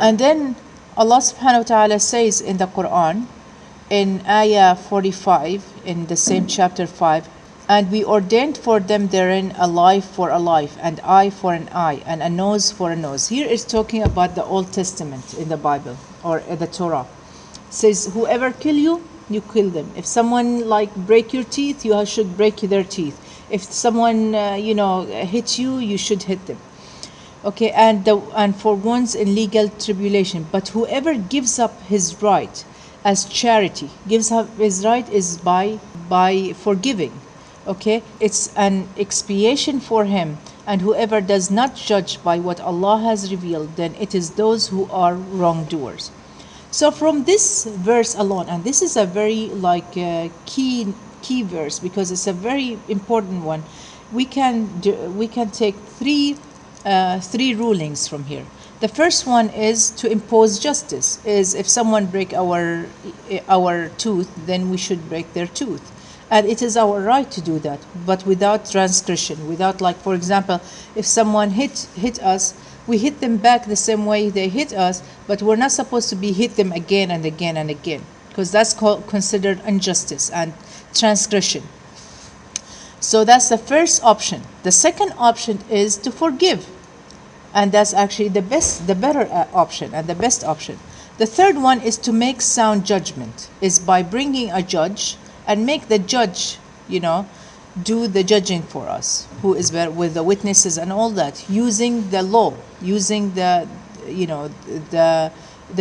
And then Allah subhanahu wa ta'ala says in the Quran, in ayah 45, in the same chapter 5, and we ordained for them therein a life for a life, and eye for an eye, and a nose for a nose. Here is talking about the Old Testament in the Bible, or the Torah. It says, whoever kill you, you kill them. If someone like break your teeth, you should break their teeth. If someone hit you, you should hit them. Okay, and for ones in legal tribulation. But whoever gives up his right as charity, gives up his right is by forgiving. Okay, it's an expiation for him. And whoever does not judge by what Allah has revealed, then it is those who are wrongdoers. So from this verse alone, and this is a very key verse, because it's a very important one, we can take three rulings from here. The first one is to impose justice. Is if someone break our tooth, then we should break their tooth, and it is our right to do that, but without transgression, without, like, for example, if someone hit us, we hit them back the same way they hit us, but we're not supposed to hit them again and again and again, because that's considered injustice and transgression. So that's the first option. The second option is to forgive, and that's actually the better option and the best option. The third one is to make sound judgment, is by bringing a judge and make the judge, do the judging for us, who is with the witnesses and all that, using the law, using the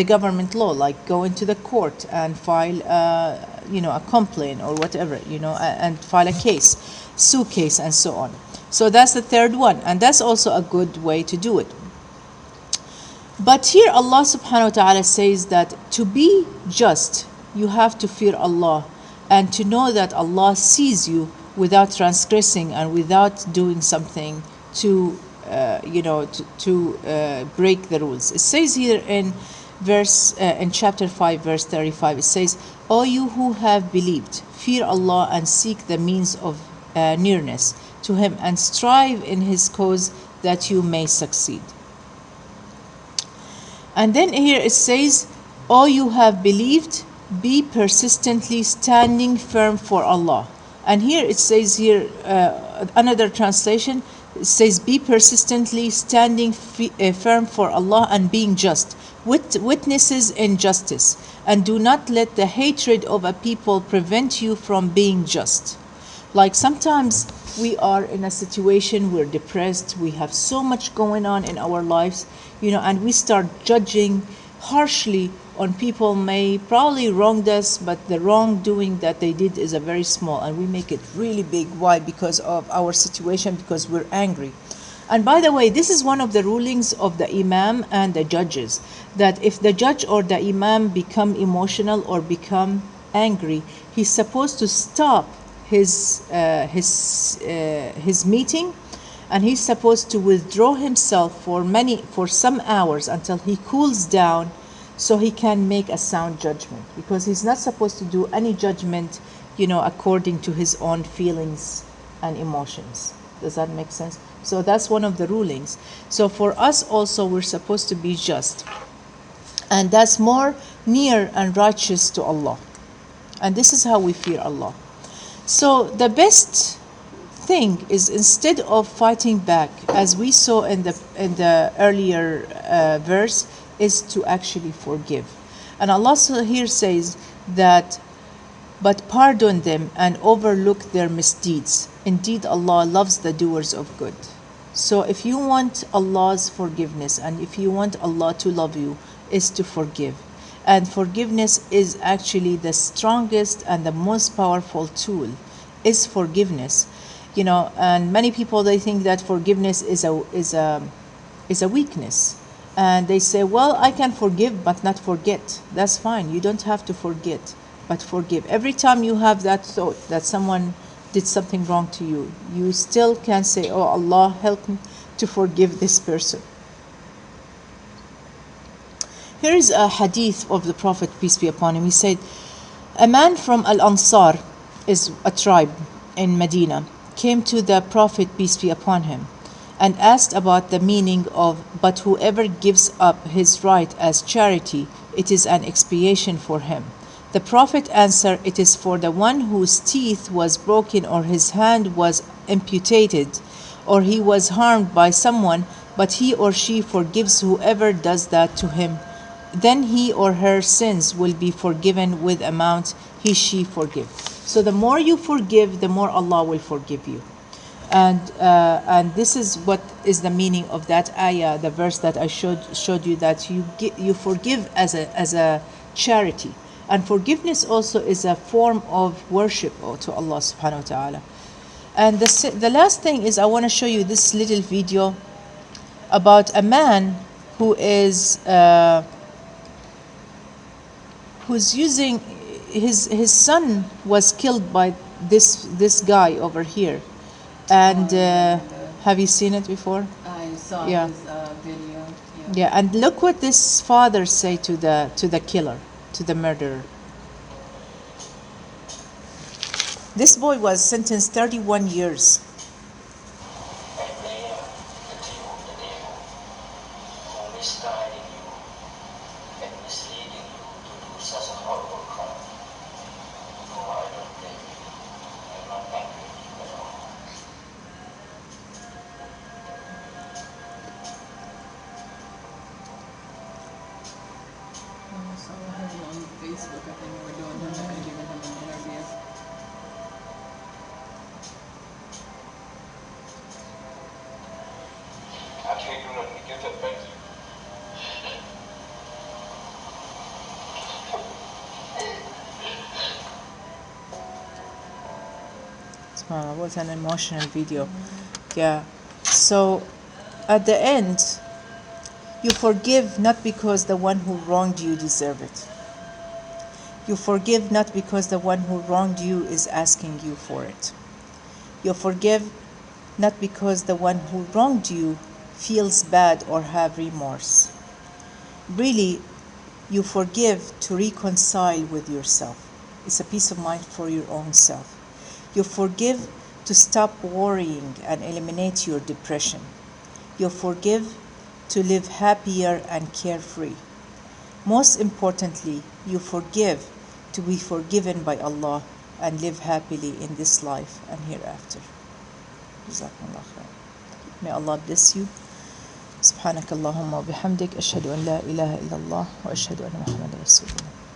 government law, like go into the court and file a complaint or whatever, and file a case, sue case, and so on. So that's the third one, and that's also a good way to do it. But here Allah subhanahu wa ta'ala says that to be just, you have to fear Allah and to know that Allah sees you without transgressing and without doing something to break the rules. It says here in chapter 5, verse 35, it says, O you who have believed, fear Allah and seek the means of nearness to Him, and strive in His cause that you may succeed. And then here it says, O you have believed, be persistently standing firm for Allah. And here it says another translation, it says, be persistently standing firm for Allah and being just, witnesses in justice, and do not let the hatred of a people prevent you from being just. Like sometimes we are in a situation, we're depressed, we have so much going on in our lives, and we start judging harshly on people may probably wronged us, but the wrongdoing that they did is a very small, and we make it really big. Why? Because of our situation, because we're angry. And by the way, this is one of the rulings of the imam and the judges, that if the judge or the imam become emotional or become angry, he's supposed to stop his meeting, and he's supposed to withdraw himself for some hours until he cools down, so he can make a sound judgment, because he's not supposed to do any judgment, according to his own feelings and emotions. Does that make sense? So that's one of the rulings. So for us also, we're supposed to be just, and that's more near and righteous to Allah, and this is how we fear Allah. So the best thing is, instead of fighting back, as we saw in the earlier verse, is to actually forgive. And Allah here says that, but pardon them and overlook their misdeeds. Indeed, Allah loves the doers of good. So if you want Allah's forgiveness, and if you want Allah to love you, is to forgive. And forgiveness is actually the strongest and the most powerful tool, is forgiveness. And many people, they think that forgiveness is a weakness. And they say, well, I can forgive but not forget. That's fine. You don't have to forget, but forgive. Every time you have that thought that someone did something wrong to you, you still can say, oh, Allah, help me to forgive this person. Here is a hadith of the Prophet, peace be upon him. He said, a man from Al-Ansar, is a tribe in Medina, came to the Prophet, peace be upon him, and asked about the meaning of, "But whoever gives up his right as charity, it is an expiation for him." The Prophet answered, "It is for the one whose teeth was broken or his hand was amputated or he was harmed by someone, but he or she forgives whoever does that to him. Then he or her sins will be forgiven with amount she forgive." So the more you forgive, the more Allah will forgive you. And this is what is the meaning of that ayah, the verse that I showed you, that you forgive as a charity. And forgiveness also is a form of worship to Allah subhanahu wa ta'ala. And the last thing is, I want to show you this little video about a man who is who's using his son was killed by this guy over here. And have you seen it before? I saw Yeah. his video. Yeah, and look what this father say to the killer, to the murderer. This boy was sentenced 31 years. I saw him on Facebook. I think we were doing that and giving him an interview. It was an emotional video. Yeah. So at the end, you forgive not because the one who wronged you deserve it. You forgive not because the one who wronged you is asking you for it. You forgive not because the one who wronged you feels bad or have remorse. Really, you forgive to reconcile with yourself. It's a peace of mind for your own self. You forgive to stop worrying and eliminate your depression. You forgive to live happier and carefree. Most importantly, you forgive to be forgiven by Allah and live happily in this life and hereafter. Jazakumullah khair. May Allah bless you. سبحانك اللهم وبحمدك أشهد أن لا إله إلا الله وأشهد أن محمدا رسول الله.